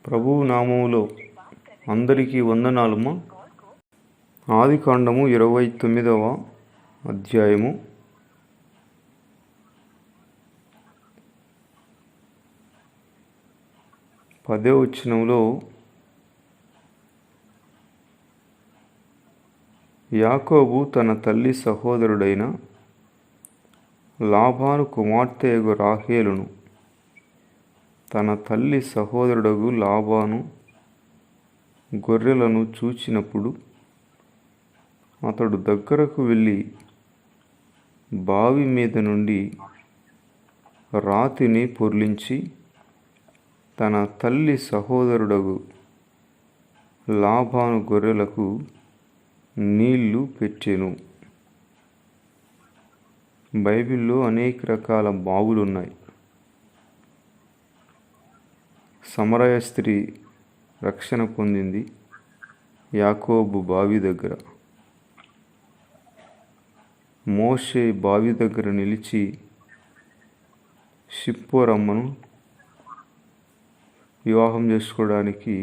ప్రభువు నామములో అందరికీ వందనాలమ్మా. ఆదికాండము 29వ అధ్యాయము 10వ వచనంలో యాకోబు తన తల్లి సహోదరుడైన లాబాను కుమార్తెయగు రాహేలును తన తల్లి సహోదరుడగు లాబాను గొర్రెలను చూచినప్పుడు అతడు దగ్గరకు వెళ్ళి బావి మీద నుండి రాతిని పొర్లించి తన తల్లి సహోదరుడగు లాబాను గొర్రెలకు నీళ్లు పెట్టెను. బైబిల్లో అనేక రకాల బావులున్నాయి. సమరయ స్త్రీ రక్షణ పొందింది యాకోబు బావి దగ్గర. మోషే బావి దగ్గర నిలిచి సిప్పోరమ్మను వివాహం చేసుకోవడానికి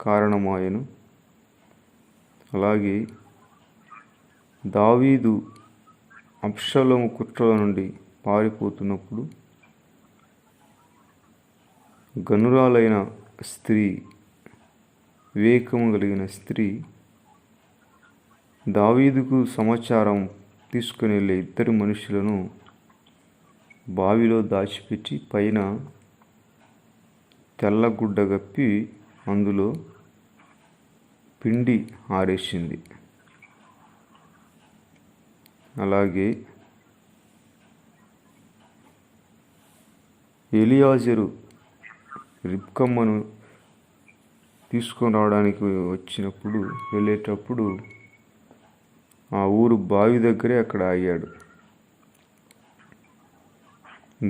కారణమాయను. అలాగే దావీదు అబ్షలోము కుట్రల నుండి పారిపోతున్నప్పుడు గనురాలైన స్త్రీ, వివేకము కలిగిన స్త్రీ దావీదుకు సమాచారం తీసుకుని వెళ్ళే ఇద్దరు మనుషులను బావిలో దాచిపెట్టి పైన తెల్లగుడ్డ కప్పి అందులో పిండి ఆరేసింది. అలాగే ఎలియాజరు రిబ్కమ్మను తీసుకొని రావడానికి వెళ్ళేటప్పుడు ఆ ఊరు బావి దగ్గరే అక్కడ ఆగాడు.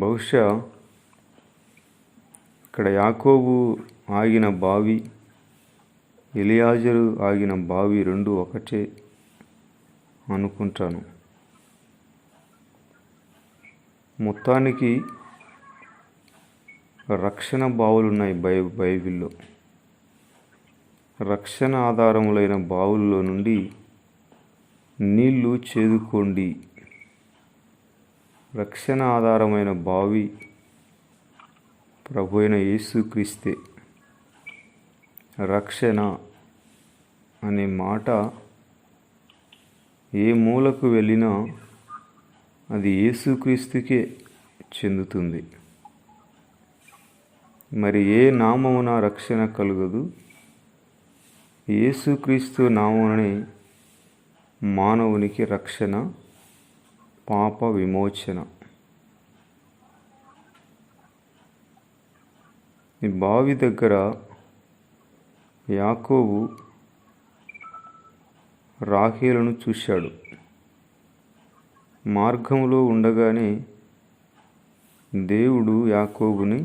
బహుశా ఇక్కడ యాకోబు ఆగిన బావి, ఎలియాజరు ఆగిన బావి రెండు ఒకటే అనుకుంటాను. మొత్తానికి రక్షణ బావులున్నాయి బైబిల్లో. రక్షణ ఆధారములైన బావుల్లో నుండి నీళ్లు చేదుకోండి. రక్షణ ఆధారమైన బావి ప్రభు అయిన యేసుక్రీస్తే. రక్షణ అనే మాట ఏ మూలకు వెళ్ళినా అది యేసుక్రీస్తుకే చెందుతుంది. మరి ఏ నామమున రక్షణ కలుగదు? యేసుక్రీస్తు నామమునే మానవునికి రక్షణ, పాప విమోచన. ఈ బావి దగ్గర యాకోబు రాహేలును చూశాడు. మార్గంలో ఉండగానే దేవుడు యాకోబుని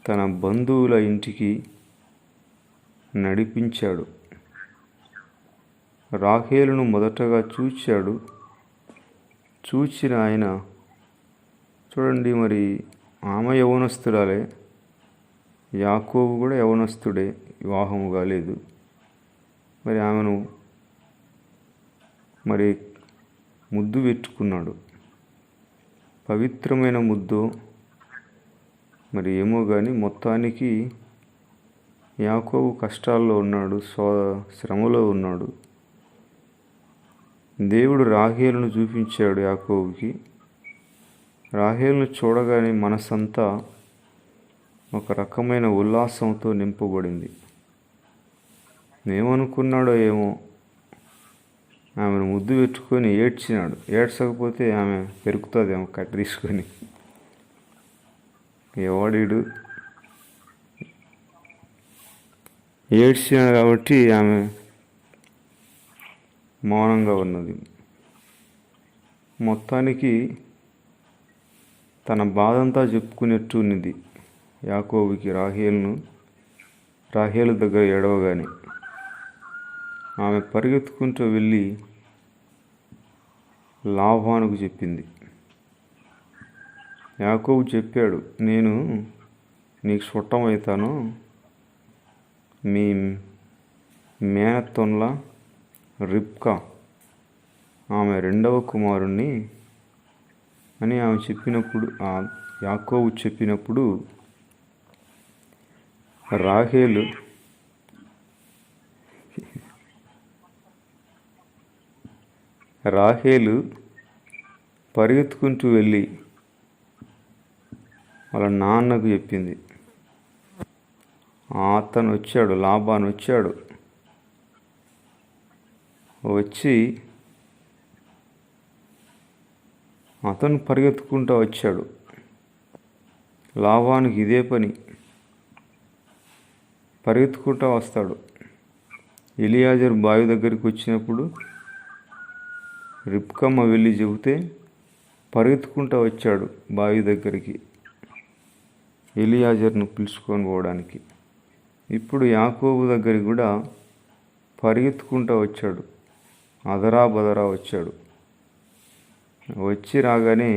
తన బంధువుల ఇంటికి నడిపించాడు. రాహేలును మొదటగా చూచాడు. చూచిన ఆయన చూడండి, మరి ఆమె యవనస్తురాలే, యాకోబు కూడా యవనస్తుడే, వివాహము కాలేదు. మరి ఆమెను ముద్దు పెట్టుకున్నాడు. పవిత్రమైన ముద్దు మరి ఏమో కానీ మొత్తానికి యాకోబు కష్టాల్లో ఉన్నాడు, శ్రమలో ఉన్నాడు. దేవుడు రాహేలును చూపించాడు యాకోబుకి. రాహేలును చూడగానే మనసంతా ఒక రకమైన ఉల్లాసంతో నింపబడింది. ఏమనుకున్నాడో ఏమో, ఆమెను ముద్దు పెట్టుకొని ఏడ్చినాడు. ఏడ్చకపోతే ఆమె పెరుగుతుందేమో కట్టి తీసుకొని. ఎవడీడు ఏడ్చినాడు కాబట్టి ఆమె మౌనంగా ఉన్నది. మొత్తానికి తన బాధంతా చెప్పుకునేట్టు ఉన్నది యాకోబుకి రాహేలు దగ్గర ఏడవగానే. ఆమె పరిగెత్తుకుంటూ వెళ్ళి లాబానుకు చెప్పింది. యాకోబు చెప్పాడు, నేను నీకు చుట్టమవుతాను, మీ మేనత్తొన్ల రిబ్కా ఆమె రెండవ కుమారుణ్ణి అని ఆమె చెప్పినప్పుడు, యాకోబు చెప్పినప్పుడు రాహేలు పరిగెత్తుకుంటూ వెళ్ళి వాళ్ళ నాన్నకు చెప్పింది. అతను వచ్చాడు, లాబాను వచ్చాడు. వచ్చి అతను పరిగెత్తుకుంటూ వచ్చాడు. లాబానుకి ఇదే పని, పరిగెత్తుకుంటూ వస్తాడు. ఎలియాజరు బావి దగ్గరికి వచ్చినప్పుడు రిబ్కమ్మ వెళ్ళి చెబితే పరిగెత్తుకుంటూ వచ్చాడు బావి దగ్గరికి ఎలియాజర్ను పిలుచుకొని పోవడానికి. ఇప్పుడు యాకోబు దగ్గరికి కూడా పరిగెత్తుకుంటూ వచ్చాడు, అదరా బదరా వచ్చాడు. వచ్చి రాగానే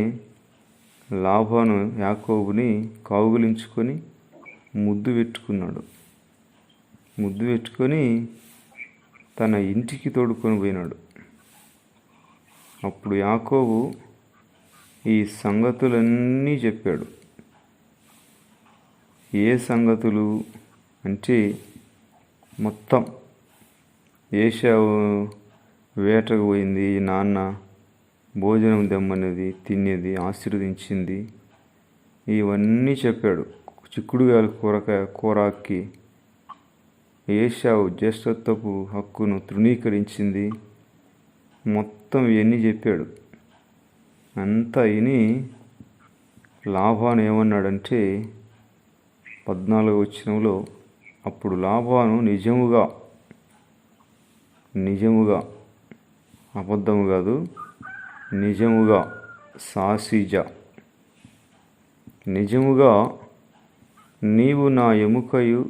లాబాను యాకోబుని కౌగిలించుకొని ముద్దు పెట్టుకొని తన ఇంటికి తోడుకొని పోయినాడు. అప్పుడు యాకోబు ఈ సంగతులన్నీ చెప్పాడు. ఏ సంగతులు అంటే మొత్తం ఏశావు వేటకు పోయింది, నాన్న భోజనం దమ్మనేది, తినేది, ఆశీర్వదించింది, ఇవన్నీ చెప్పాడు. చిక్కుడుగాయల కూరకి ఏశావు జ్యేష్ఠత్వపు హక్కును తృణీకరించింది, మొత్తం ఇవన్నీ చెప్పాడు. అంతా విని లాబాను ఏమన్నాడంటే 14వ వచనంలో, అప్పుడు లాబాను నిజముగా అబద్ధము కాదు, నిజముగా సాసిజ, నిజముగా నీవు నా ఎముకయు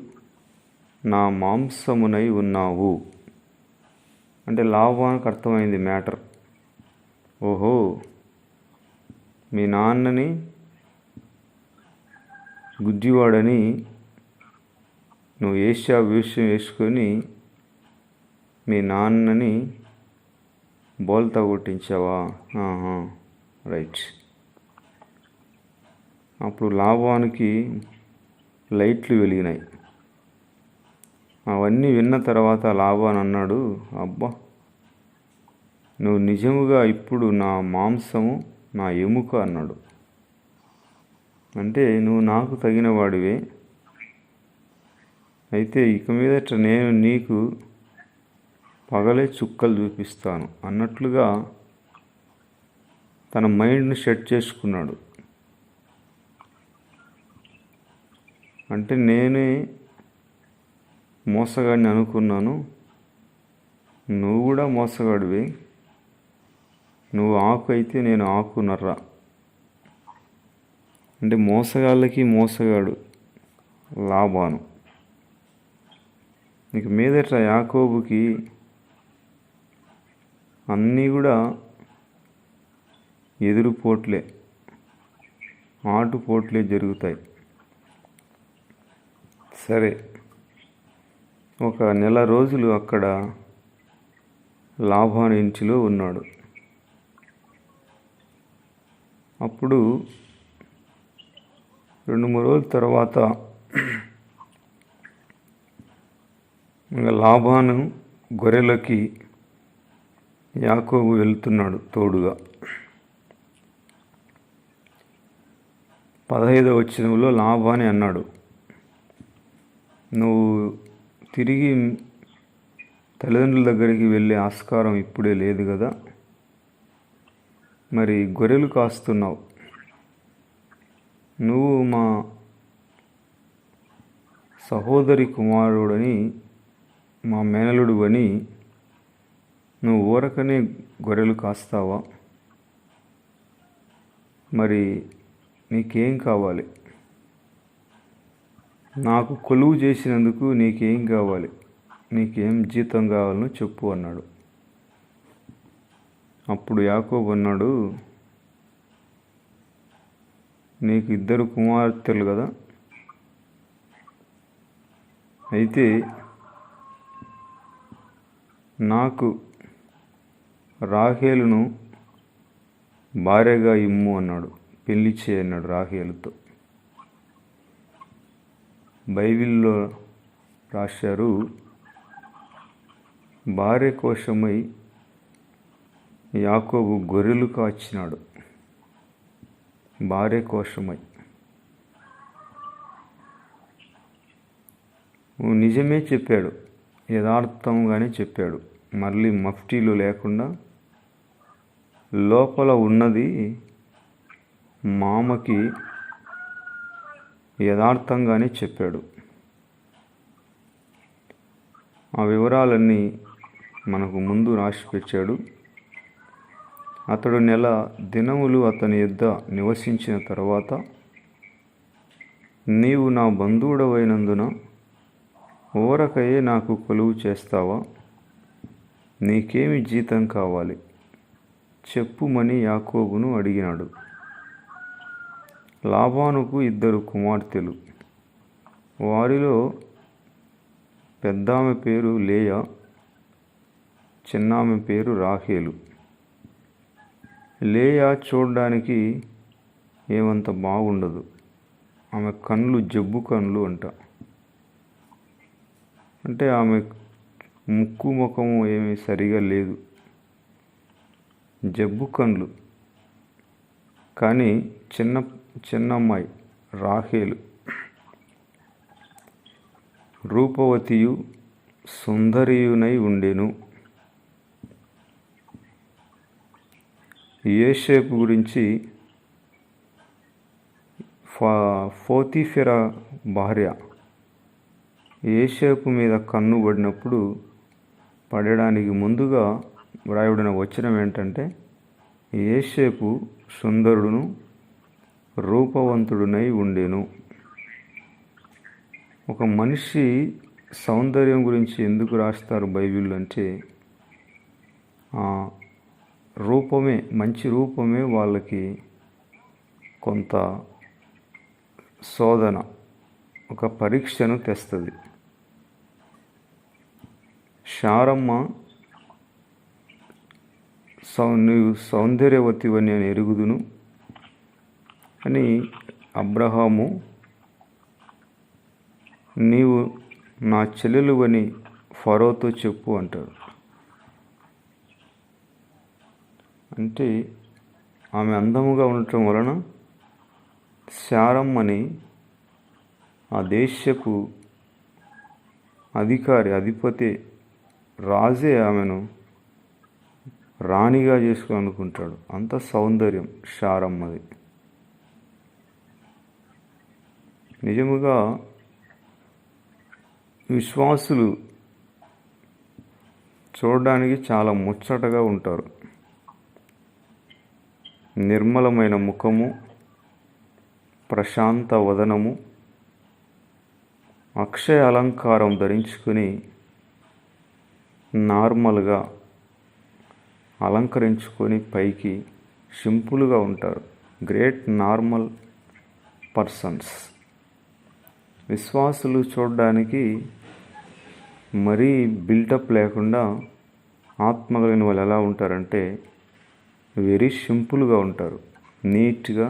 నా మాంసమునై ఉన్నావు. అంటే లాబానుకు అర్థమైంది మ్యాటర్. ఓహో, మీ నాన్నని గుడ్డివాడని నువ్వు ఏశావు వేషం వేసుకొని మీ నాన్నని బోల్తా కొట్టించావా? రైట్. అప్పుడు లాబానుకి లైట్లు వెలిగినాయి. అవన్నీ విన్న తర్వాత లాబాను అన్నాడు, అబ్బా, నువ్వు నిజముగా ఇప్పుడు నా మాంసము, నా ఎముక అన్నాడు. అంటే నువ్వు నాకు తగిన వాడివే, అయితే ఇక మీదట నేను నీకు పగలే చుక్కలు చూపిస్తాను అన్నట్లుగా తన మైండ్ని సెట్ చేసుకున్నాడు. అంటే నేనే మోసగాడిని అనుకున్నాను, నువ్వు కూడా మోసగాడివే, నువ్వు ఆకు అయితే నేను ఆకునర్ర. అంటే మోసగాళ్ళకి మోసగాడు లాబాను. ఇక మీదట యాకోబుకి అన్నీ కూడా ఎదురుపోట్లే, ఆటుపోట్లే జరుగుతాయి. సరే, ఒక నెల రోజులు అక్కడ లాబాను ఇంటిలో ఉన్నాడు. అప్పుడు 2-3 రోజుల తర్వాత ఇంకా లాబాను గొర్రెలకి యాకోబు వెళ్తున్నాడు తోడుగా. 15వ వచనంలో లాబాను అన్నాడు, నువ్వు తిరిగి తల్లిదండ్రుల దగ్గరికి వెళ్ళే ఆస్కారం ఇప్పుడే లేదు కదా, మరి గొర్రెలు కాస్తున్నావు, నువ్వు మా సహోదరి కుమారుడని, మా మేనలుడు అని నువ్వు ఊరకనే గొర్రెలు కాస్తావా? మరి నీకేం కావాలి? నాకు కొలువు చేసినందుకు నీకేం కావాలి? నీకేం జీతం కావాలనో చెప్పు అన్నాడు. అప్పుడు యాకోబు అన్నాడు, నీకు 2 కుమార్తెలు కదా, అయితే నాకు రాహేలును భార్యగా ఇమ్ము అన్నాడు. పెళ్లి చేయన్నాడు రాహేలుతో. బైబిల్లో రాశారు, భార్య కోసమై యాకోబు గొర్రెలు కాచినాడు. భార్య కోసమై. నిజమే చెప్పాడు, యథార్థంగానే చెప్పాడు. మళ్ళీ మఫ్టీలు లేకుండా లోపల ఉన్నది మామకి యథార్థంగానే చెప్పాడు. ఆ వివరాలన్నీ మనకు ముందు రాసి పెట్టాడు. అతడు నెల దినములు అతని యొద్ద నివసించిన తర్వాత, నీవు నా బంధువుడవైనందున ఓరకయే నాకు కొలువు చేస్తావా? నీకేమి జీతం కావాలి చెప్పుమని యాకోబును అడిగినాడు. లాబానుకు 2 కుమార్తెలు. వారిలో పెద్దామె పేరు లేయా, చిన్నామె పేరు రాహేలు. లేయా చూడడానికి ఏమంత బాగుండదు. ఆమె కళ్ళు జబ్బు కళ్ళు అంట. అంటే ఆమె ముక్కు ముఖము ఏమీ సరిగా లేదు, జబ్బు కళ్ళు. కానీ చిన్నమ్మాయి రాహేలు రూపవతియు సుందరియునై ఉండెను. యోసేపు గురించి పోతీఫెర భార్య యోసేపు మీద కన్ను పడినప్పుడు పడడానికి ముందుగా వ్రాయబడిన వచనం ఏంటంటే, యోసేపు సుందరుడును రూపవంతుడునై ఉండెను. ఒక మనిషి సౌందర్యం గురించి ఎందుకు రాస్తారు బైబిల్ అంటే, రూపమే, మంచి రూపమే వాళ్ళకి కొంత శోధన, ఒక పరీక్షను తెస్తుంది. శారమ్మ నీవు సౌందర్యవతివని నేను ఎరుగుదును అని అబ్రహాము, నీవు నా చెల్లెలువని ఫరోతో చెప్పు అంటాడు. అంటే ఆమె అందముగా ఉండటం వలన శారమ్మని ఆ దేశపు అధిపతి రాజే ఆమెను రాణిగా చేసుకోవాలనుకుంటాడు. అంత సౌందర్యం శారమ్మది. నిజముగా విశ్వాసులు చూడడానికి చాలా ముచ్చటగా ఉంటారు. నిర్మలమైన ముఖము, ప్రశాంత వదనము, అక్షయ అలంకారం ధరించుకొని నార్మల్గా అలంకరించుకొని పైకి సింపుల్గా ఉంటారు. Great normal persons. విశ్వాసులు చూడడానికి మరీ బిల్టప్ లేకుండా ఆత్మగలిగిన వాళ్ళు ఎలా ఉంటారంటే వెరీ సింపుల్గా ఉంటారు. నీట్గా,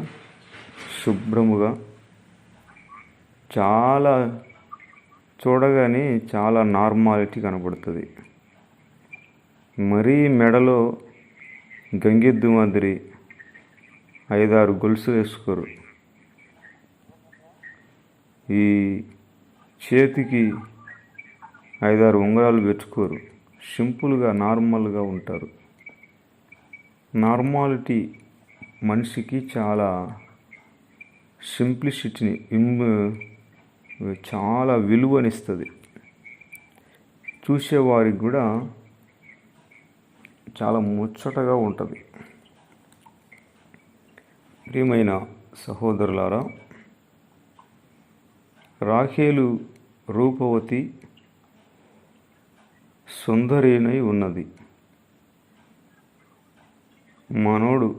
శుభ్రముగా, చాలా చూడగానే చాలా నార్మాలిటీ కనబడుతుంది. మరీ మెడలో గంగెద్దు మాదిరి 5-6 గొలుసులు వేసుకోరు. ఈ చేతికి 5-6 ఉంగరాలు పెట్టుకోరు. సింపుల్గా, నార్మల్గా ఉంటారు. నార్మాలిటీ మనిషికి చాలా సింప్లిసిటీని, చాలా విలువనిస్తుంది. చూసేవారికి కూడా చాలా ముచ్చటగా ఉంటుంది. ప్రియమైన సహోదరులారా, రాహేలు రూపవతి సుందరినై ఉన్నది. మనోడు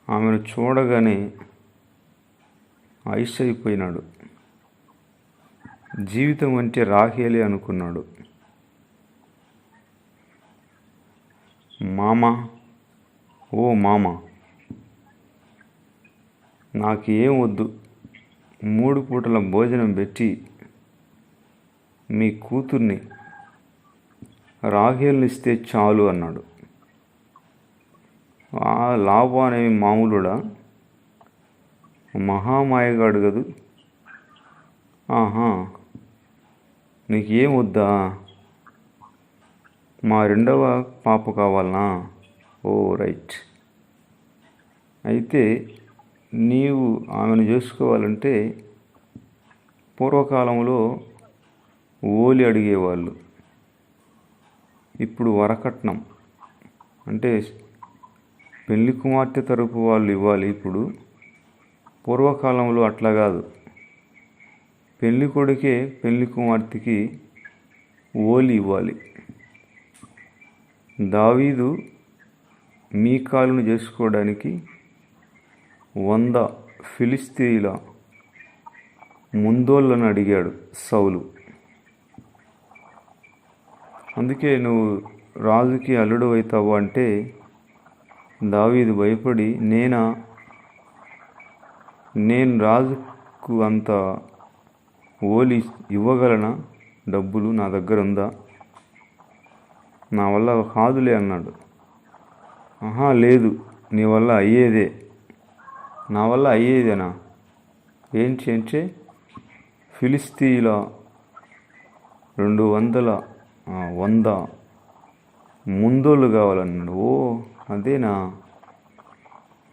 ఆమెను చూడగానే ఐస్ అయిపోయినాడు. జీవితం అంటే రాహేలే అనుకున్నాడు. మామ, ఓ మామ, నాకేం వద్దు, 3 పూటల భోజనం పెట్టి మీ కూతుర్ని రాహేల్నిస్తే చాలు అన్నాడు. ఆ లాభం అనేవి మామూలుడా, మహామాయగాడు కదూ. ఆహా, నీకేం వద్దా, మా 2వ పాప కావాలనా? ఓ రైట్. అయితే నీవు ఆమెను చేసుకోవాలంటే పూర్వకాలంలో ఓలి అడిగేవాళ్ళు, ఇప్పుడు వరకట్నం అంటే పెళ్లి కుమార్తె తరపు వాళ్ళు ఇవ్వాలి. ఇప్పుడు పూర్వకాలంలో అట్లా కాదు, పెళ్లి కొడుకే పెళ్లి కుమార్తెకి ఓలి ఇవ్వాలి. దావీదు మీకాలును చేసుకోవడానికి 100 ఫిలిస్తీయుల ముందోళ్ళను అడిగాడు సౌలు. అందుకే నువ్వు రాజుకి అల్లుడు అవుతావు అంటే దావీదు భయపడి, నేను రాజుకు అంత ఓలి ఇవ్వగలనా? డబ్బులు నా దగ్గర ఉందా? నా వల్ల కాదులే అన్నాడు. ఆహా లేదు, నీ వల్ల అయ్యేదే. నా వల్ల అయ్యేదేనా? ఏంటి అంటే ఫిలిస్తీయుల 100 ముందోళ్ళు కావాలన్నాడు. ఓ అదేనా?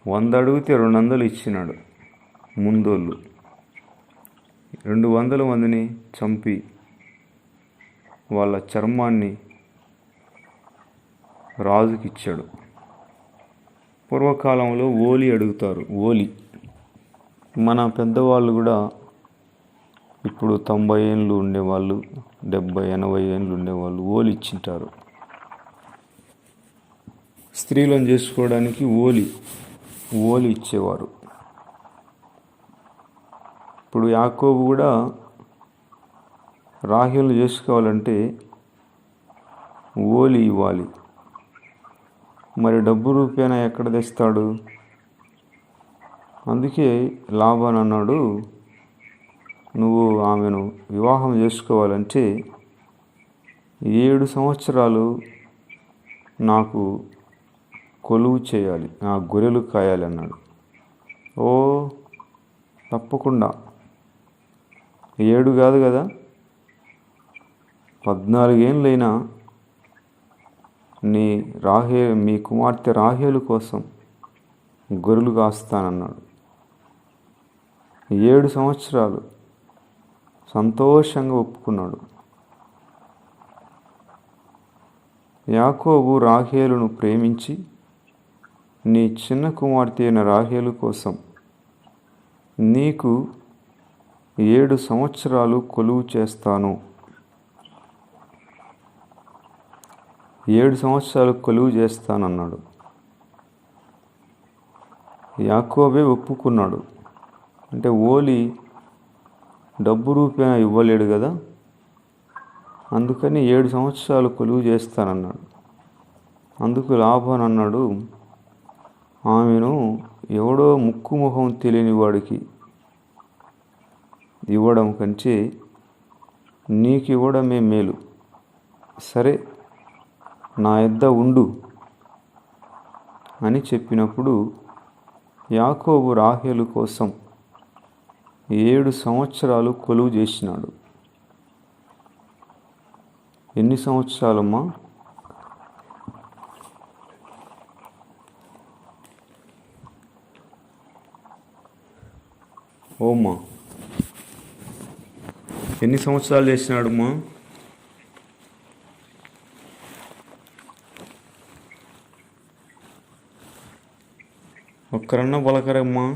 100 అడిగితే 200 ఇచ్చినాడు ముందోళ్ళు. 200 మందిని చంపి వాళ్ళ చర్మాన్ని రాజుకి ఇచ్చాడు. పూర్వకాలంలో ఓలి అడుగుతారు. ఓలి మన పెద్దవాళ్ళు కూడా ఇప్పుడు 90 ఏళ్ళు ఉండేవాళ్ళు, 70-80 ఏళ్ళు ఉండేవాళ్ళు ఓలి ఇచ్చింటారు. స్త్రీలను చేసుకోవడానికి ఓలి ఇచ్చేవారు. ఇప్పుడు యాకోబు కూడా రాహేలు చేసుకోవాలంటే ఓలి ఇవ్వాలి. మరి డబ్బు రూపాయన ఎక్కడ తెస్తాడు? అందుకే లాబాను అన్నాడు, నువ్వు ఆమెను వివాహం చేసుకోవాలంటే 7 సంవత్సరాలు నాకు కొలువు చేయాలి, నా గొర్రెలు కాయాలి అన్నాడు. ఓ తప్పకుండా, 7 కాదు కదా, 14 ఏళ్ళైనా మీ కుమార్తె రాహేలు కోసం గొర్రెలు కాస్తానన్నాడు. 7 సంవత్సరాలు సంతోషంగా ఒప్పుకున్నాడు. యాకోబు రాహేలును ప్రేమించి, నీ చిన్న కుమార్తె అయిన రాహేలు కోసం నీకు 7 సంవత్సరాలు కొలువు చేస్తాను, 7 సంవత్సరాలు కొలువు చేస్తానన్నాడు. యాకోబే ఒప్పుకున్నాడు. అంటే ఓలి డబ్బు రూపాయన ఇవ్వలేడు కదా, అందుకని 7 సంవత్సరాలు కొలువు చేస్తానన్నాడు. అందుకు లాబాను అన్నాడు, ఆమెను ఎవడో ముక్కు ముఖం తెలియని వాడికి ఇవ్వడం కంటే నీకు ఇవ్వడమే మేలు. సరే, నా యొద్ద ఉండు అని చెప్పినప్పుడు యాకోబు రాహేలు కోసం 7 సంవత్సరాలు కొలువు చేసినాడు. ఎన్ని సంవత్సరాలమ్మా? 'ఓమ్మా, ఎన్ని సంవత్సరాలు చేసినాడమ్మా? ఒక్కరన్నా పలకరమ్మా.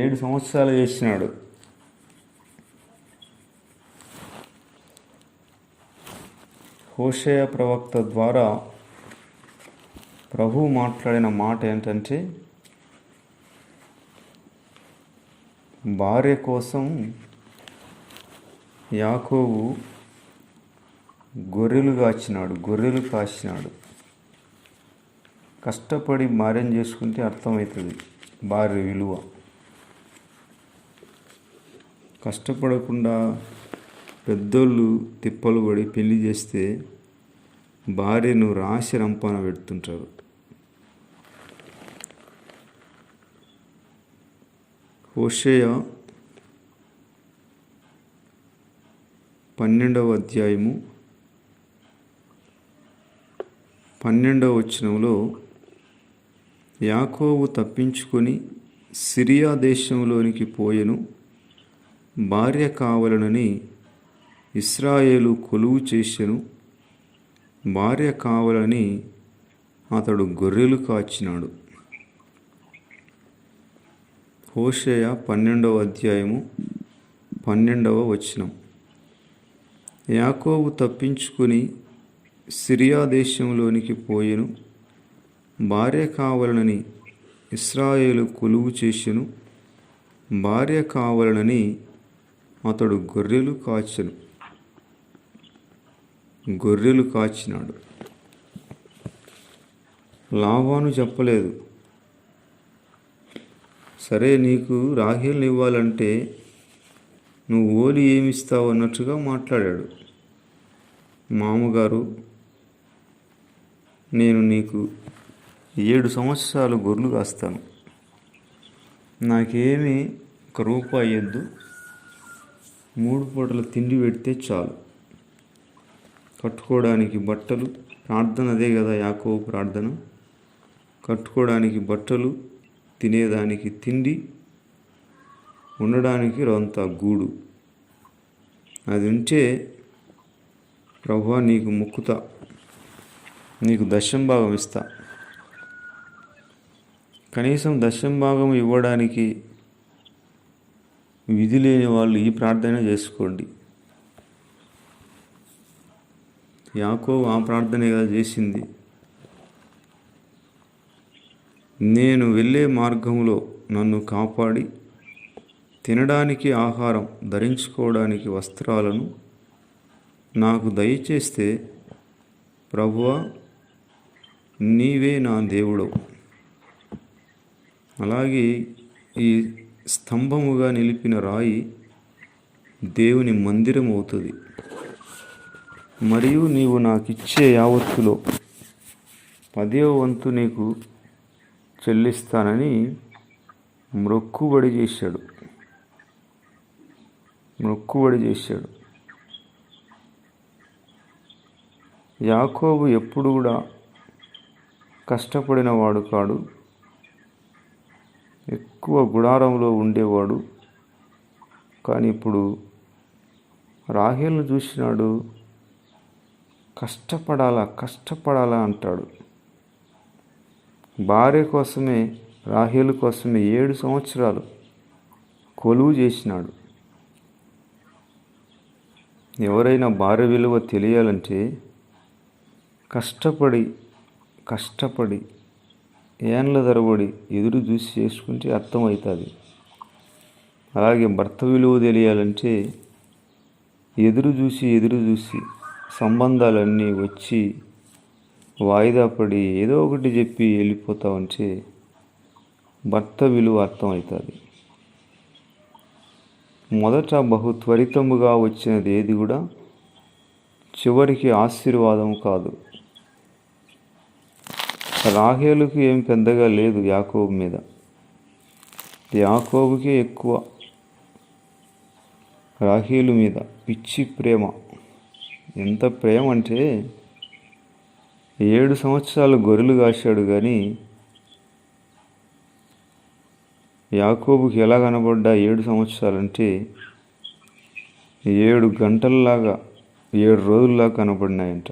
ఏడు సంవత్సరాలు చేసినాడు. హోషేయ ప్రవక్త ద్వారా ప్రభువు మాట్లాడిన మాట ఏంటంటే, భార్య కోసం యాకోబు గొర్రెలు కాచినాడు. కష్టపడి భార్యను చేసుకుంటే అర్థమవుతుంది భార్య విలువ. కష్టపడకుండా పెద్దోళ్ళు తిప్పలు పడి పెళ్లి చేస్తే భార్యను రాశి రంపాన పెడుతుంటారు. హోషేయ 12వ అధ్యాయము 12వ వచనంలో యాకోబు తప్పించుకొని సిరియా దేశంలోనికి పోయెను, భార్య కావలనని ఇశ్రాయేలు కొలువు చేసెను, భార్య కావాలని అతడు గొర్రెలు కాచినాడు. హోషేయ 12వ అధ్యాయము 12వ వచనం. యాకోబు తప్పించుకుని సిరియా దేశంలోనికి పోయెను, భార్య కావలనని ఇశ్రాయేలు కొలువు చేసెను, భార్య కావలనని అతడు గొర్రెలు కాచినాడు. లాబాను చెప్పలేదు, సరే నీకు రాహేలుని ఇవ్వాలంటే నువ్వు ఓలి ఏమిస్తావు అన్నట్టుగా మాట్లాడాడు. మామగారు, నేను నీకు 7 సంవత్సరాలు గొర్రెలు కాస్తాను, నాకేమీ 1 రూపాయి ఇయ్యొద్దు, 3 పూటల తిండి పెడితే చాలు, కట్టుకోవడానికి బట్టలు, ప్రార్థన అదే కదా యాకోబు ప్రార్థన, కట్టుకోవడానికి బట్టలు, తినేదానికి తిండి, ఉండడానికి రొంత గూడు, అది ఉంటే ప్రభువా నీకు మొక్కుతా, నీకు దశంభాగం ఇస్తా. కనీసం దశంభాగం ఇవ్వడానికి విధి లేని వాళ్ళు ఈ ప్రార్థన చేసుకోండి. యాకోబు ఆ ప్రార్థనే కదా చేసింది. నేను వెళ్ళే మార్గంలో నన్ను కాపాడి తినడానికి ఆహారం, ధరించుకోవడానికి వస్త్రాలను నాకు దయచేస్తే ప్రభువా నీవే నా దేవుడవు. అలాగే ఈ స్తంభముగా నిలిపిన రాయి దేవుని మందిరం అవుతుంది. మరియు నీవు నాకిచ్చే యావత్తులో 10వ వంతు నీకు చెల్లిస్తానని మొక్కుబడి చేశాడు. యాకోబు ఎప్పుడు కూడా కష్టపడిన వాడు కాడు, ఎక్కువ గుడారంలో ఉండేవాడు. కానీ ఇప్పుడు రాహేలును చూసినాడు, కష్టపడాలా అంటాడు. భార్య కోసమే, రాహేలు కోసమే 7 సంవత్సరాలు కొలువు చేసినాడు. ఎవరైనా భార్య విలువ తెలియాలంటే కష్టపడి ఏండ్ల తరబడి ఎదురు చూసి చేసుకుంటే అర్థమవుతుంది. అలాగే భర్త విలువ తెలియాలంటే ఎదురు చూసి సంబంధాలన్నీ వచ్చి వాయిదా పడి ఏదో ఒకటి చెప్పి వెళ్ళిపోతా ఉంటే భర్త విలువ అర్థమవుతుంది. మొదట బహు త్వరితముగా వచ్చినది ఏది కూడా చివరికి ఆశీర్వాదం కాదు. రాహేలుకి ఏం పెద్దగా లేదు యాకోబు మీద, యాకోబుకే ఎక్కువ రాహేలు మీద పిచ్చి ప్రేమ. ఎంత ప్రేమ అంటే 7 సంవత్సరాలు గొర్రెలు కాశాడు, కానీ యాకోబుకి ఎలా కనబడ్డా 7 సంవత్సరాలంటే 7 గంటల్లాగా 7 రోజుల్లాగా కనబడినాయంట.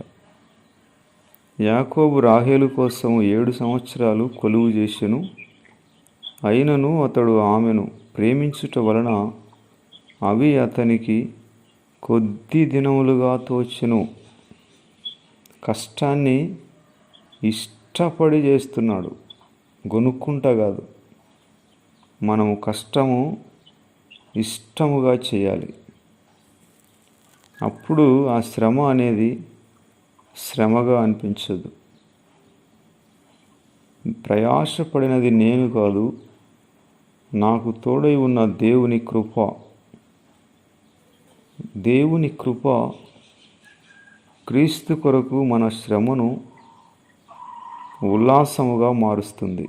యాకోబు రాహేలు కోసం 7 సంవత్సరాలు కొలువు చేసెను, అయినను అతడు ఆమెను ప్రేమించుట వలన అవి అతనికి కొద్ది దినములుగా తోచెను. కష్టాన్ని ఇష్టపడి చేస్తున్నాడు, గొనుక్కుంటా కాదు. మనము కష్టము ఇష్టముగా చేయాలి. అప్పుడు ఆ శ్రమ అనేది శ్రమగా అనిపించదు. ప్రయాసపడినది నేను కాదు, నాకు తోడై ఉన్న దేవుని కృప. దేవుని కృప క్రీస్తు కొరకు మన శ్రమను ఉల్లాసముగా మారుస్తుంది.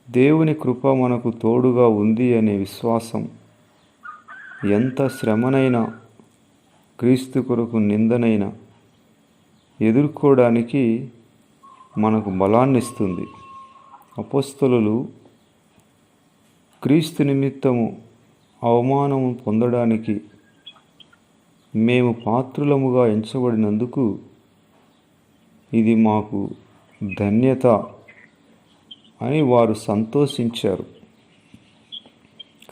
దేవుని కృప మనకు తోడుగా ఉంది అనే విశ్వాసం ఎంత శ్రమనైనా, క్రీస్తు కొరకు నిందనైనా ఎదుర్కోవడానికి మనకు బలాన్నిస్తుంది. అపొస్తలులు క్రీస్తు నిమిత్తము అవమానము పొందడానికి మేము పాత్రులముగా ఎంచబడినందుకు ఇది మాకు ధన్యత అని వారు సంతోషించారు.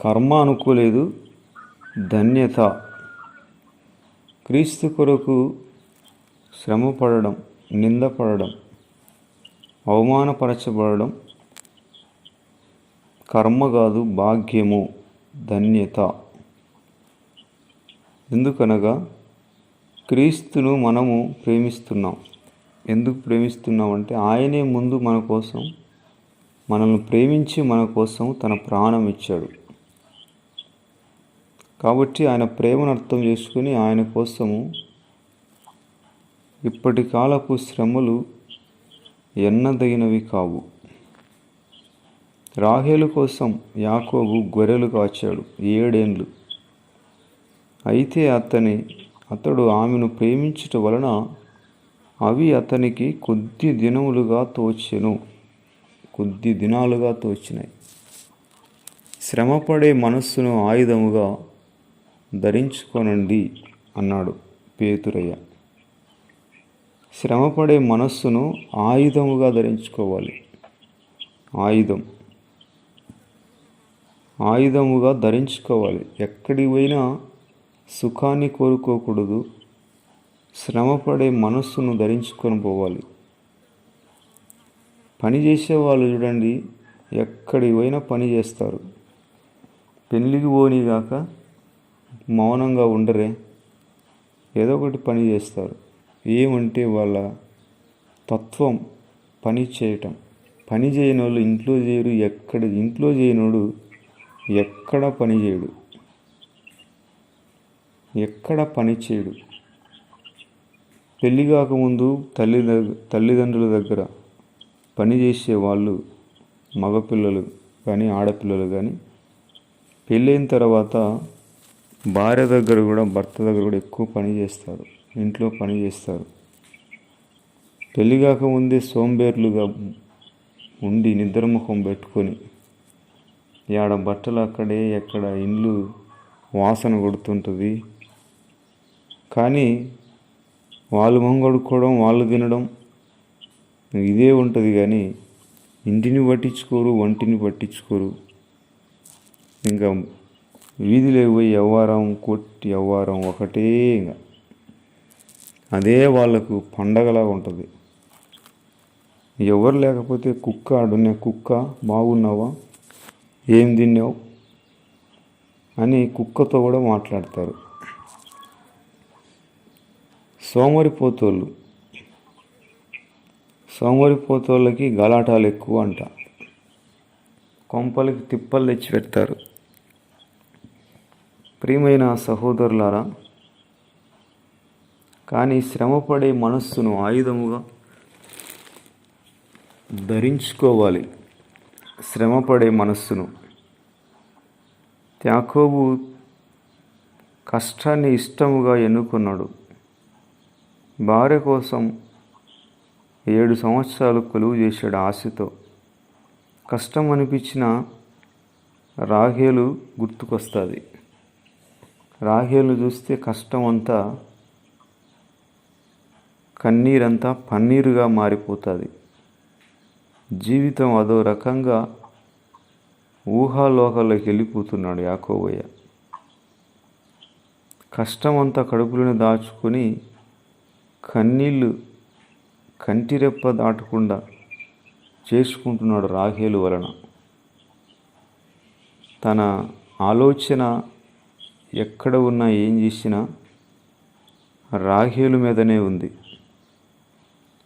కర్మ అనుకోలేదు, ధన్యత. క్రీస్తు కొరకు శ్రమపడడం, నిందపడడం, అవమానపరచబడడం కర్మ కాదు, భాగ్యము, ధన్యత. ఎందుకనగా క్రీస్తును మనము ప్రేమిస్తున్నాం. ఎందుకు ప్రేమిస్తున్నామంటే ఆయనే ముందు మన కోసం, మనల్ని ప్రేమించి మన కోసం తన ప్రాణం ఇచ్చాడు. కాబట్టి ఆయన ప్రేమను అర్థం చేసుకుని ఆయన కోసము ఇప్పటి కాలపు శ్రమలు ఎన్నదగినవి కావు. రాహేలు కోసం యాకోబు గొర్రెలు కాచాడు 7 ఏండ్లు. అయితే అతడు ఆమెను ప్రేమించుట వలన అవి అతనికి కొద్ది దినాలుగా తోచినాయి. శ్రమపడే మనస్సును ఆయుధముగా ధరించుకొనండి అన్నాడు పేతురయ్య. శ్రమపడే మనస్సును ఆయుధముగా ధరించుకోవాలి. ఆయుధముగా ధరించుకోవాలి. ఎక్కడికి పోయినా సుఖాన్ని కోరుకోకూడదు, శ్రమపడే మనస్సును ధరించుకొని పోవాలి. పని చేసేవాళ్ళు చూడండి, ఎక్కడికి పోయినా పని చేస్తారు. పెళ్ళికి పోనీగాక మౌనంగా ఉండరే, ఏదో ఒకటి పని చేస్తారు. ఏమంటే వాళ్ళ తత్వం పని చేయటం. పని చేయని వాళ్ళు ఇంట్లో చేయరు. ఇంట్లో చేయనోడు ఎక్కడ పని చేయడు. పెళ్ళి కాకముందు తల్లిదండ్రుల దగ్గర పని చేసే వాళ్ళు, మగపిల్లలు కానీ ఆడపిల్లలు కానీ, పెళ్ళైన తర్వాత భార్య దగ్గర కూడా, భర్త దగ్గర కూడా ఎక్కువ పని చేస్తారు, ఇంట్లో పని చేస్తారు. పెళ్ళి కాకముందే సోంబేర్లుగా ఉండి నిద్రముఖం పెట్టుకొని ఆడ బట్టలు అక్కడే, ఎక్కడ ఇండ్లు వాసన కొడుతుంటుంది. కానీ వాళ్ళు మొంగడుకోవడం, వాళ్ళు తినడం ఇదే ఉంటుంది. కానీ ఇంటిని పట్టించుకోరు, వంటిని పట్టించుకోరు. ఇంకా వీధిలోకి పోయి వ్యవహారం ఒకటే. ఇంకా అదే వాళ్ళకు పండగలాగా ఉంటుంది. ఎవరు లేకపోతే కుక్క బాగున్నావా, ఏం తిన్నావు అని కుక్కతో కూడా మాట్లాడతారు. సోమరిపోతోళ్ళకి గలాటాలు ఎక్కువ అంట. కొంపలకి తిప్పలు తెచ్చి పెడతారు. ప్రియమైన సహోదరులారా, కానీ శ్రమపడే మనస్సును ఆయుధముగా ధరించుకోవాలి. శ్రమపడే మనస్సును. యాకోబు కష్టాన్ని ఇష్టముగా ఎన్నుకున్నాడు. భార్య కోసం 7 సంవత్సరాలు కొలువు చేశాడు ఆశతో. కష్టం అనిపించిన రాహేలు గుర్తుకొస్తుంది. రాహేలు చూస్తే కష్టం అంతా, కన్నీరంతా పన్నీరుగా మారిపోతుంది. జీవితం అదో రకంగా ఊహాలోకాల్లోకి వెళ్ళిపోతున్నాడు యాకోబయ్య. కష్టమంతా కడుపులను దాచుకొని కన్నీళ్ళు కంటిరెప్ప దాటకుండా చేసుకుంటున్నాడు రాహేలు వలన. తన ఆలోచన ఎక్కడ ఉన్నా ఏం చేసినా రాహేలు మీదనే ఉంది.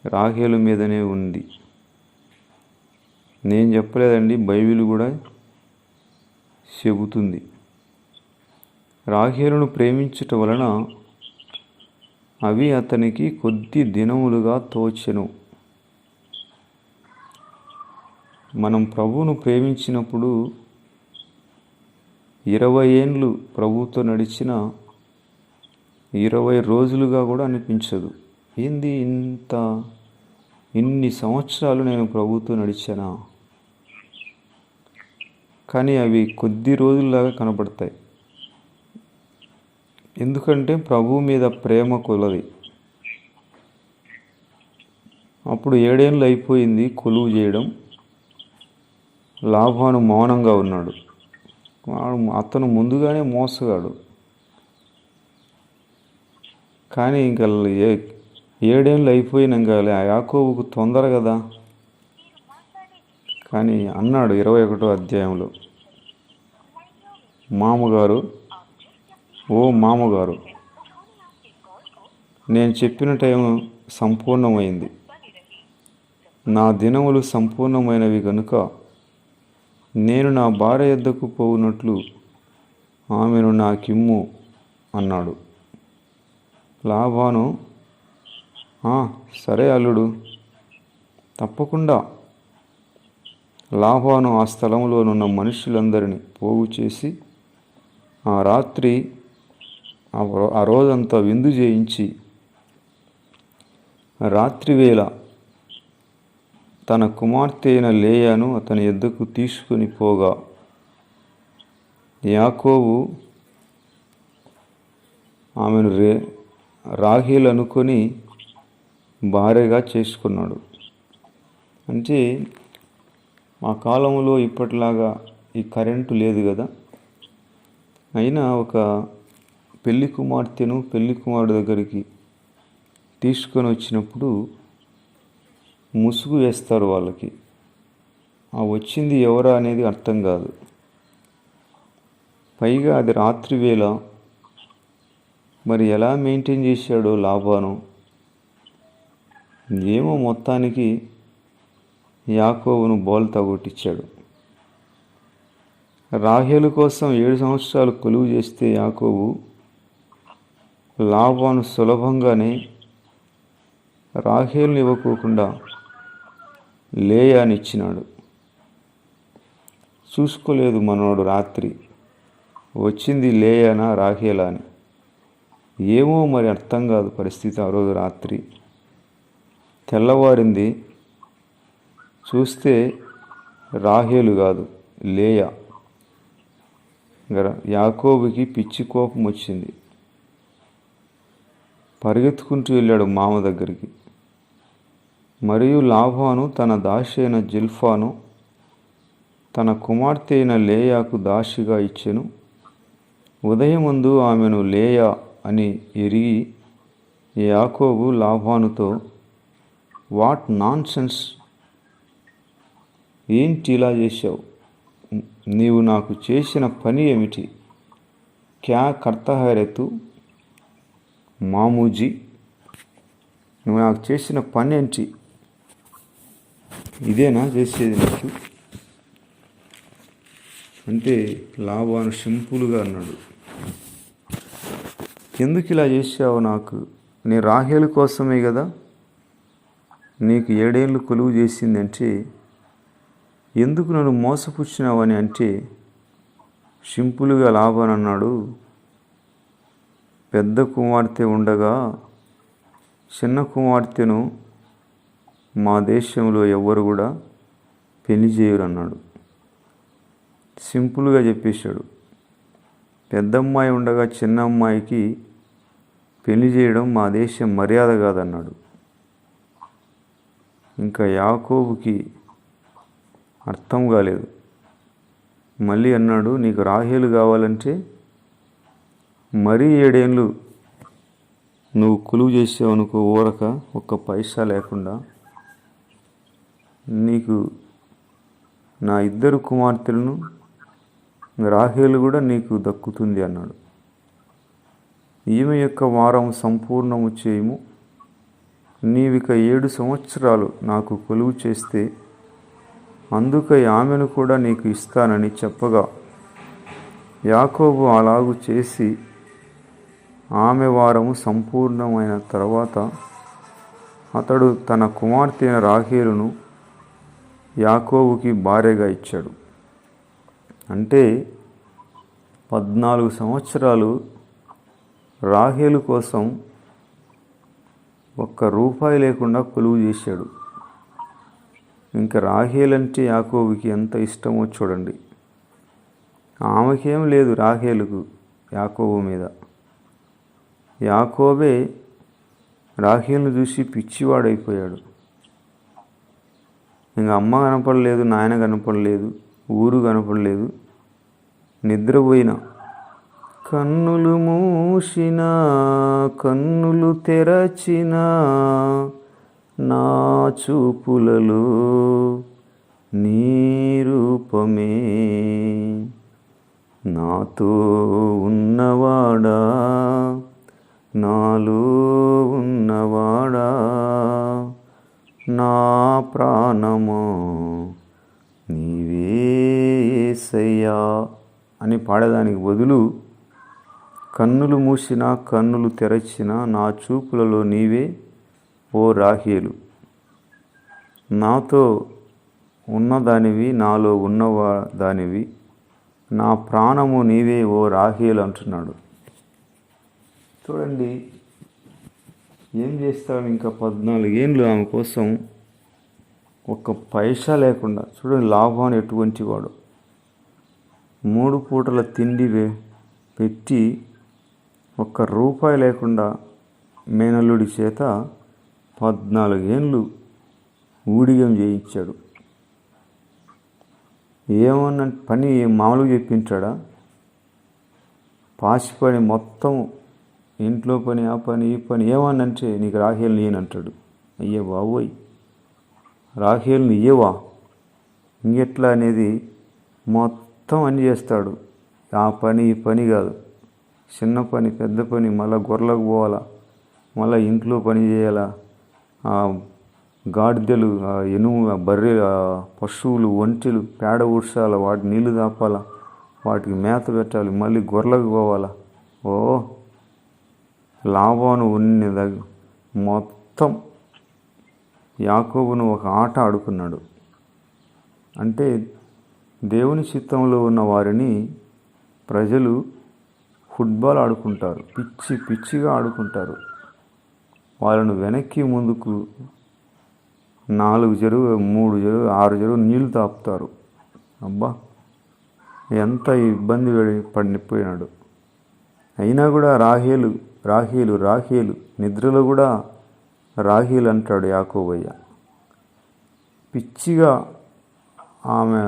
రాహేలు మీదనే ఉంది. నేను చెప్పలేదండి, బైబిల్ కూడా చెబుతుంది. రాహేలును ప్రేమించుట వలన అవి అతనికి కొద్ది దినములుగా తోచెను. మనం ప్రభువును ప్రేమించినప్పుడు 20 ఏండ్లు ప్రభువుతో నడిచిన 20 రోజులుగా కూడా అనిపించదు. ఏంది ఇన్ని సంవత్సరాలు నేను ప్రభువుతో నడిచానా? కానీ అవి కొద్ది రోజుల్లాగా కనబడతాయి. ఎందుకంటే ప్రభువు మీద ప్రేమ కొలది. అప్పుడు 7 ఏళ్ళు అయిపోయింది కొలువు చేయడం. లాబాను మౌనంగా ఉన్నాడు. అతను ముందుగానే మోసగాడు. కానీ ఇంకా 7 ఏళ్ళు అయిపోయినాక యాకోబుకు తొందర కదా. కానీ అన్నాడు 21వ అధ్యాయంలో, ఓ మామగారు, నేను చెప్పిన టైం సంపూర్ణమైంది. నా దినములు సంపూర్ణమైనవి కనుక నేను నా భార్య యొద్దకు పోవునట్లు ఆమెను నాకిమ్ము అన్నాడు. లాబాను, సరే అల్లుడు, తప్పకుండా. లాబాను ఆ స్థలంలోనున్న మనుషులందరినీ పోగు చేసి ఆ రాత్రి ఆ రోజంతా విందు చేయించి రాత్రివేళ తన కుమార్తె అయిన లేయాను అతని యొద్దకు తీసుకుని పోగా యాకోబు ఆమెను రాహేలు అనుకొని భార్యగా చేసుకున్నాడు. అంటే ఆ కాలంలో ఇప్పటిలాగా ఈ కరెంటు లేదు కదా. అయినా ఒక పెళ్లి కుమార్తెను పెళ్లి కుమారుడు దగ్గరికి తీసుకొని వచ్చినప్పుడు ముసుగు వేస్తారు వాళ్ళకి. ఆ వచ్చింది ఎవరా అనేది అర్థం కాదు. పైగా అది రాత్రి వేళ. మరి ఎలా మెయింటైన్ చేశాడో లాబాను ఏమో, మొత్తానికి యాకోబును బోల్తా కొట్టించాడు. రాహేలు కోసం 7 సంవత్సరాలు కొలువు చేస్తే యాకోబు లాబాను సులభంగానే రాహేలుని ఇవ్వకోకుండా లేయానిచ్చినాడు. చూసుకోలేదు మనోడు రాత్రి వచ్చింది లేయానా రాహేలా అని. ఏమో మరి అర్థం కాదు పరిస్థితి. ఆ రోజు రాత్రి తెల్లవారింది, చూస్తే రాహేలు కాదు లేయా. యాకోబుకి పిచ్చి కోపం వచ్చింది. పరిగెత్తుకుంటూ వెళ్ళాడు మామ దగ్గరికి. మరియు లాబాను తన దాసి అయిన జిల్పాను తన కుమార్తె అయిన లేయాకు దాసిగా ఇచ్చెను. ఉదయమందు ఆమెను లేయా అని ఎరిగి యాకోబు లాబానుతో, వాట్ నాన్ సెన్స్, ఏంటి ఇలా చేశావు? నీవు నాకు చేసిన పని ఏమిటి? క్యా కర్తా హై రే తూ మామూజీ, నువ్వు నాకు చేసిన పని ఏంటి? ఇదేనా చేసేది నీకు అంటే? లాబాను సింపుల్గా అన్నాడు, ఎందుకు ఇలా చేసావు నాకు? నీ రాహేలు కోసమే కదా నీకు 7 ఏళ్ళు కొలువు చేసింది. అంటే ఎందుకు నన్ను మోసపుచ్చినావని అంటే సింపుల్గా లాబాను అన్నాడు, పెద్ద కుమార్తె ఉండగా చిన్న కుమార్తెను మా దేశంలో ఎవ్వరు కూడా పెళ్లి చేయరు అన్నాడు. సింపుల్గా చెప్పేశాడు. పెద్దమ్మాయి ఉండగా చిన్న అమ్మాయికి పెళ్లి చేయడం మా దేశం మర్యాద కాదన్నాడు. ఇంకా యాకోబుకి అర్థం కాలేదు. మళ్ళీ అన్నాడు, నీకు రాహేలు కావాలంటే మరీ 7 ఏళ్ళు నువ్వు కొలువు చేసావు అనుకో, ఊరక ఒక్క పైసా లేకుండా, నీకు నా 2 కుమార్తెలను రాహేలు కూడా నీకు దక్కుతుంది అన్నాడు. ఈమె యొక్క వారం సంపూర్ణము చేయము, నీవిక 7 సంవత్సరాలు నాకు కొలువు చేస్తే అందుకై ఆమెను కూడా నీకు ఇస్తానని చెప్పగా, యాకోబు అలాగు చేసి ఆమె వారము సంపూర్ణమైన తర్వాత అతడు తన కుమార్తె అయిన రాహేలును యాకోబుకి భార్యగా ఇచ్చాడు. అంటే 14 సంవత్సరాలు రాహేలు కోసం ₹1 లేకుండా కొలువు చేశాడు. ఇంకా రాహేల్ అంటే యాకోబుకి ఎంత ఇష్టమో చూడండి. ఆమెకేం లేదు రాహేలుకు యాకోబు మీద. యాకోబే రాహేలును చూసి పిచ్చివాడైపోయాడు. ఇంకా అమ్మ కనపడలేదు, నాయన కనపడలేదు, ఊరు కనపడలేదు. నిద్రపోయిన, కన్నులు మూసిన కన్నులు తెరచిన నా చూపులలో నీ రూపమే, నాతో ఉన్నవాడా నాలో ఉన్నవాడా నా ప్రాణమో నీవే యేసయ్యా అని పాడేదానికి బదులు, కన్నులు మూసిన కన్నులు తెరచిన నా చూపులలో నీవే ఓ రాహేలు, నాతో ఉన్నదానివి, నాలో ఉన్నదానివి, నా ప్రాణము నీవే ఓ రాహేలు అంటున్నాడు. చూడండి ఏం చేస్తాడు. ఇంకా 14 ఏళ్ళు ఆమె కోసం ఒక్క పైసా లేకుండా. చూడండి లాభం ఎటువంటి వాడు. 3 పూటల తిండి పెట్టి ₹1 లేకుండా మేనల్లుడి చేత 14 ఏళ్ళు ఊడిగం చేయించాడు. ఏమన్నా పని మామూలుగా చెప్పించాడా? పాసి పని మొత్తం, ఇంట్లో పని, ఆ పని, ఈ పని. ఏమన్నంటే నీకు రాహేలు నేనంటాడు. అయ్యే బాబోయ్, రాహేలుని ఇయ్యవా ఇంకెట్లా అనేది మొత్తం అని చేస్తాడు. ఆ పని ఈ పని కాదు, చిన్న పని పెద్ద పని, మళ్ళీ గొర్రెలకు పోవాలా, మళ్ళీ ఇంట్లో పని చేయాలా, గాడిదలు, ఎనుము, బర్రె, పశువులు, ఒంటెలు పేడ ఊడ్చాల, వాటి నీళ్లు తాపాలా, వాటికి మేత పెట్టాలి, మళ్ళీ గొర్రెలకు పోవాలా. ఓ లాభాను ఉన్నది మొత్తం యాకోబును ఒక ఆట ఆడుకున్నాడు. అంటే దేవుని చిత్తంలో ఉన్న వారిని ప్రజలు ఫుట్బాల్ ఆడుకుంటారు, పిచ్చి పిచ్చిగా ఆడుకుంటారు. వాళ్ళను వెనక్కి ముందుకు 4 చెరువు 3 చెరువు 6 చెరువు నీళ్లు తాపుతారు. అబ్బా ఎంత ఇబ్బంది పడిపోయినాడు. అయినా కూడా రాహేలు రాహేలు రాహేలు, నిద్రలో కూడా రాహేలు అంటాడు యాకోబయ్య. పిచ్చిగా ఆమె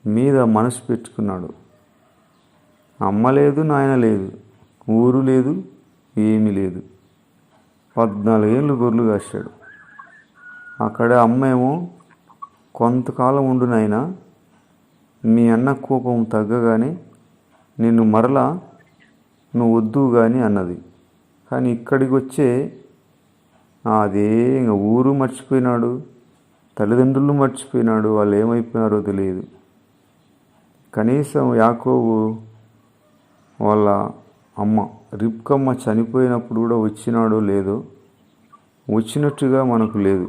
మీద మనసు పెట్టుకున్నాడు. అమ్మ లేదు, నాయన లేదు, ఊరు లేదు, ఏమీ లేదు. 14 ఏళ్ళు గొర్రెలు కాశాడు. అక్కడ అమ్మేమో కొంతకాలం ఉండు నాయనా, మీ అన్న కోపం తగ్గగానే నిన్ను మరలా నువ్వు వద్దు కానీ అన్నది. కానీ ఇక్కడికి వచ్చే అదే ఇంకా ఊరు మర్చిపోయినాడు, తల్లిదండ్రులు మర్చిపోయినాడు, వాళ్ళు ఏమైపోయినారో తెలియదు. కనీసం యాకోబు వాళ్ళ అమ్మ రిబ్కమ్మ చనిపోయినప్పుడు కూడా వచ్చినాడో లేదో, వచ్చినట్టుగా మనకు లేదు.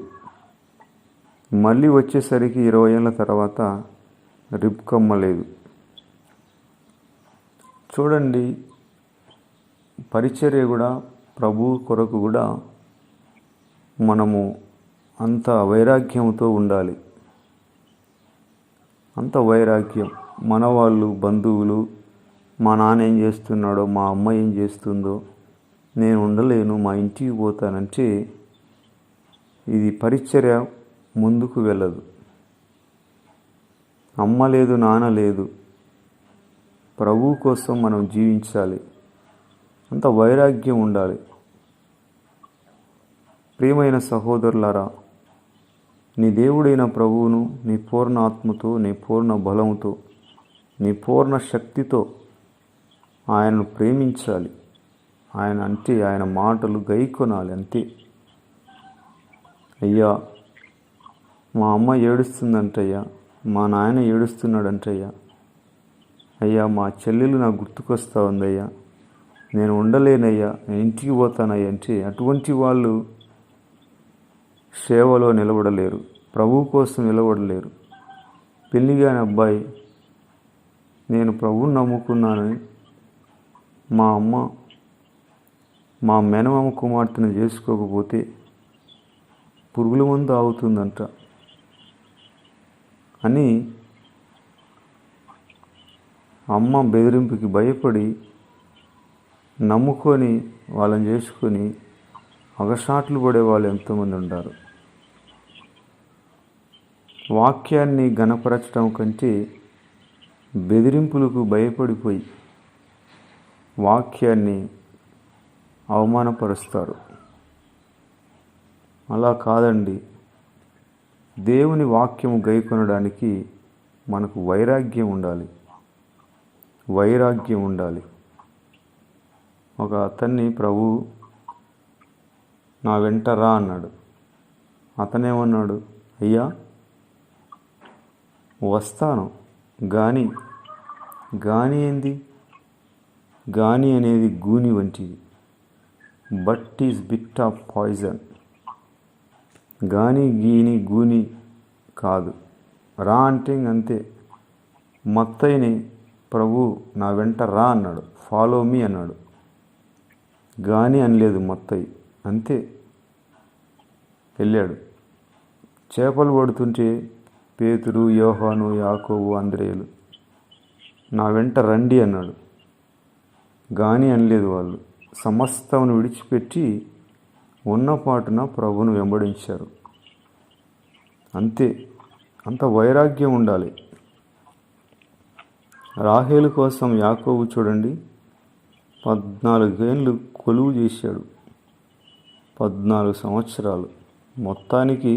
మళ్ళీ వచ్చేసరికి 20 ఏళ్ళ తర్వాత రిబ్కమ్మ లేదు. చూడండి, పరిచర్య కూడా ప్రభు కొరకు కూడా మనము అంత వైరాగ్యంతో ఉండాలి. అంత వైరాగ్యం. మన వాళ్ళు, బంధువులు, మా నాన్న ఏం చేస్తున్నాడో, మా అమ్మ ఏం చేస్తుందో, నేను ఉండలేను, మా ఇంటికి పోతానంటే ఇది పరిచర్య ముందుకు వెళ్ళదు. అమ్మ లేదు, నాన్న లేదు, ప్రభు కోసం మనం జీవించాలి. అంత వైరాగ్యం ఉండాలి. ప్రియమైన సహోదరులారా, నీ దేవుడైన ప్రభువును నీ పూర్ణ ఆత్మతో, నీ పూర్ణ బలముతో, నీ పూర్ణ శక్తితో ఆయనను ప్రేమించాలి. ఆయన మాటలు గైకొనాలి అంతే. అయ్యా, మా అమ్మ ఏడుస్తుందంటయ్యా, మా నాయన ఏడుస్తున్నాడంటయ్యా, అయ్యా మా చెల్లెలు నాకు గుర్తుకొస్తా ఉందయ్యా, నేను ఉండలేనయ్యా, నేను ఇంటికి పోతానయ్యా అంటే అటువంటి వాళ్ళు సేవలో నిలబడలేరు, ప్రభువు కోసం నిలబడలేరు. పెళ్ళిగాని అబ్బాయి నేను ప్రభువుని నమ్ముకున్నానని మా అమ్మ మా మేనమామ కుమార్తెను చేసుకోకపోతే పురుగుల మందు ఆగుతుందంట అని అమ్మ బెదిరింపుకి భయపడి నమ్ముకొని వాళ్ళని చేసుకొని అగసాట్లు పడే వాళ్ళు ఎంతోమంది ఉంటారు. వాక్యాన్ని ఘనపరచడం కంటే బెదిరింపులకు భయపడిపోయి వాక్యాన్ని అవమానపరుస్తారు. అలా కాదండి. దేవుని వాక్యము గైకొనడానికి మనకు వైరాగ్యం ఉండాలి. ఒక అతన్ని ప్రభు నా వెంట రా అన్నాడు. అతనేమన్నాడు, అయ్యా వస్తాను, గాని ఏంది? గాని అనేది గూని వంటిది. But is bit of poison. గాని గీని గూని కాదు. రా అంటే అంతే. మత్తయిని ప్రభు నా వెంట రా అన్నాడు, ఫాలో మీ అన్నాడు. గాని అనలేదు మత్తయి, అంతే వెళ్ళాడు. చేపలు పడుతుంటే పేతురు, యోహాను, యాకోబు, అంద్రేయులు నా వెంట రండి అన్నాడు. గాని అనలేదు. వాళ్ళు సమస్తమును విడిచిపెట్టి ఉన్నపాటున ప్రభువును వెంబడించారు. అంతే. అంత వైరాగ్యం ఉండాలి. రాహేలు కోసం యాకోబు చూడండి, 14 ఏళ్ళు కొలువు చేశాడు. 14 సంవత్సరాలు. మొత్తానికి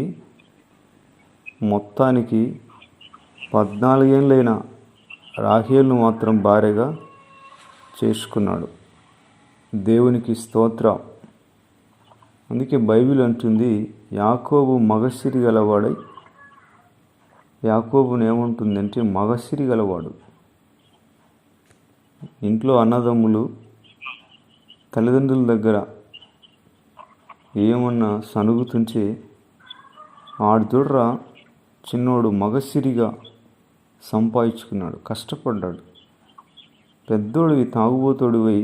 14 ఏళ్ళైన రాహేలును మాత్రం భార్యగా చేసుకున్నాడు. దేవునికి స్తోత్రం. అందుకే బైబిల్ అంటుంది, యాకోబు మగసిరి గలవాడై. యాకోబుని ఏముంటుందంటే మగసిరి గలవాడు. ఇంట్లో అన్నదమ్ములు తల్లిదండ్రుల దగ్గర ఏమన్నా సనుగుతుంటే ఆడు చూడరా చిన్నోడు మగసిరిగా సంపాదించుకున్నాడు, కష్టపడ్డాడు. పెద్దోడివి తాగుబోతోడివై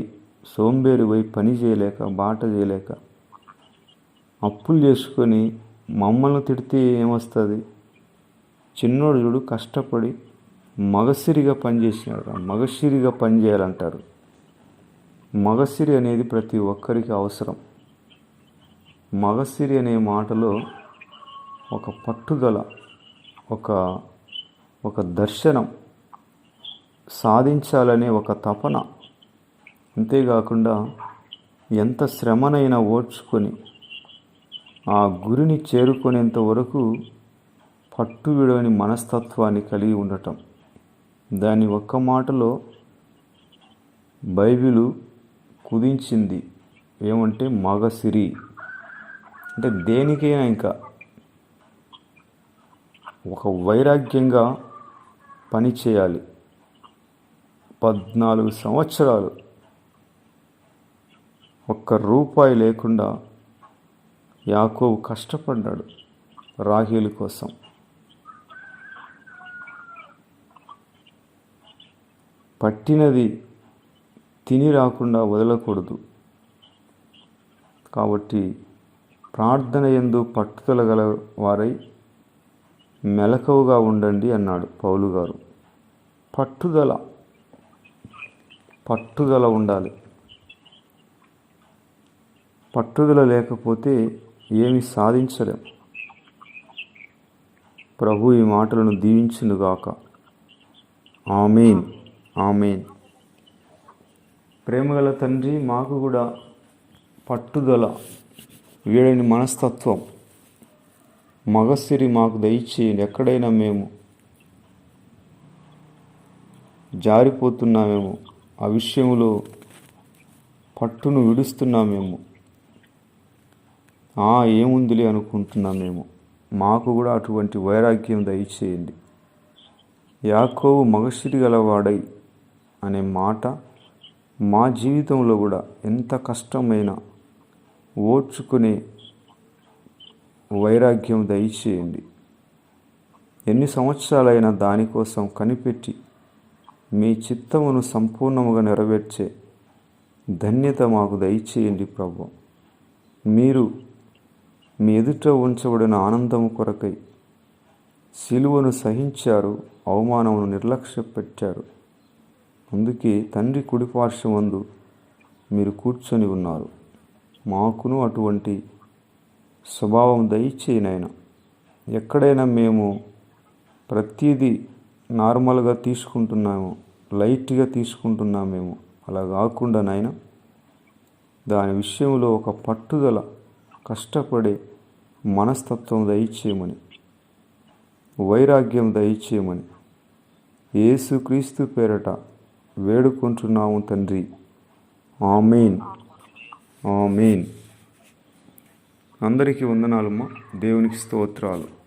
సోంబేరివై పని చేయలేక బాట చేయలేక అప్పులు చేసుకొని మమ్మల్ని తిడితే ఏమొస్తుంది? చిన్నోడు చూడు కష్టపడి మగసిరిగా పనిచేసినాడు. మగసిరిగా పని చేయాలంటారు. మగసిరి అనేది ప్రతి ఒక్కరికి అవసరం. మగసిరి అనే మాటలో ఒక పట్టుదల, ఒక దర్శనం, సాధించాలనే ఒక తపన. అంతేకాకుండా ఎంత శ్రమనైనా ఓర్చుకొని ఆ గురిని చేరుకునేంత వరకు పట్టు విడవని మనస్తత్వాన్ని కలిగి ఉండటం. దాని ఒక్క మాటలో బైబిలు కుదించింది ఏమంటే మగసిరి. అంటే దేనికైనా ఇంకా ఒక వైరాగ్యంగా పని చేయాలి. 14 సంవత్సరాలు ₹1 లేకుండా యాకోబు కష్టపడ్డాడు రాహేలు కోసం. పట్టినది తిని రాకుండా వదలకూడదు. కాబట్టి ప్రార్థన యందు పట్టుదల గల వారై మెలకువగా ఉండండి అన్నాడు పౌలు గారు. పట్టుదల ఉండాలి. పట్టుదల లేకపోతే ఏమి సాధించలేం. ప్రభు ఈ మాటలను దీవించునుగాక. ఆమేన్, ఆమేన్. ప్రేమగల తండ్రి, మాకు కూడా పట్టుదల, వీడని మనస్తత్వం, మగసిరి మాకు దయచేయండి. ఎక్కడైనా మేము జారిపోతున్నామేమో, ఆ విషయంలో పట్టును విడుస్తున్నామేమో, ఏముందిలే అనుకుంటున్నామేమో. మాకు కూడా అటువంటి వైరాగ్యం దయచేయండి. యాకోబు మగసిరి గలవాడై అనే మాట మా జీవితంలో కూడా ఎంత కష్టమైనా ఓర్చుకునే వైరాగ్యం దయచేయండి. ఎన్ని సంవత్సరాలైనా దానికోసం కనిపెట్టి మీ చిత్తమును సంపూర్ణముగా నెరవేర్చే ధన్యత మాకు దయచేయండి ప్రభు. మీరు మీ ఎదుట ఉంచబడిన ఆనందము కొరకై సిలువను సహించారు, అవమానమును నిర్లక్ష్య పెట్టారు. అందుకే తండ్రి కుడిపార్శ్వమందు మీరు కూర్చొని ఉన్నారు. మాకును అటువంటి స్వభావం దయచేయనైనా. ఎక్కడైనా మేము ప్రతిదీ నార్మల్గా తీసుకుంటున్నాము, లైట్గా తీసుకుంటున్నామేమో, అలా కాకుండా నాయన దాని విషయంలో ఒక పట్టుదల, కష్టపడే మనస్తత్వం దయచేయమని, వైరాగ్యం దయచేయమని యేసుక్రీస్తు పేరట వేడుకుంటున్నాము తండ్రి. ఆమేన్, ఆమేన్. అందరికీ వందనాలమ్మా. దేవునికి స్తోత్రాలు.